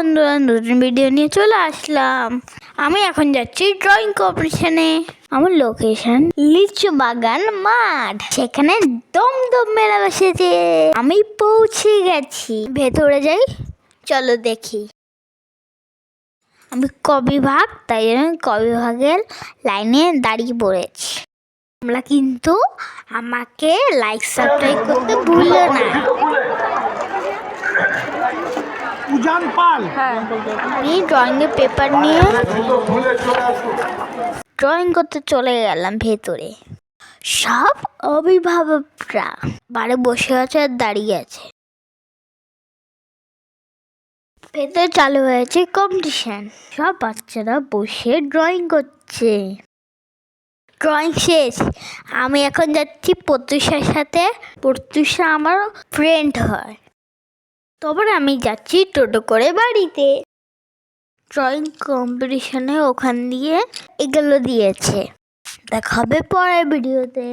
বন্ধুরা, নতুন ভিডিও নিয়ে চলে আসলাম। আমি এখন যাচ্ছি ড্রয়িং কম্পিটিশনে। আমার লোকেশন লিচু বাগান মাঠ, সেখানে দমদম মেলা বসেছে। আমি পৌঁছে গেছি, ভেতরে যাই, চলো দেখি। আমি কবিভাগ, তাই জন্য কবিভাগের লাইনে দাঁড়িয়ে পড়েছি। তোমরা কিন্তু আমাকে লাইক সাবস্ক্রাইব করতে ভুলো না। আমি ড্রয়িং এর পেপার নিয়ে ড্রয়িং করতে চলে গেলাম ভেতরে। সব অভিভাবকরা বাড়ি বসে আছে আর দাঁড়িয়ে আছে। ভেতরে চালু হয়েছে কম্পিটিশন। সব বাচ্চারা বসে ড্রয়িং করছে। ড্রয়িং শেষ, আমি এখন যাচ্ছি প্রত্যুষার সাথে। প্রত্যুষা আমার ফ্রেন্ড হয়। তারপরে আমি যাচ্ছি টোটো করে বাড়িতে। ড্রয়িং কম্পিটিশনে ওখান দিয়ে এগুলো দিয়েছে। দেখা হবে পরের ভিডিওতে।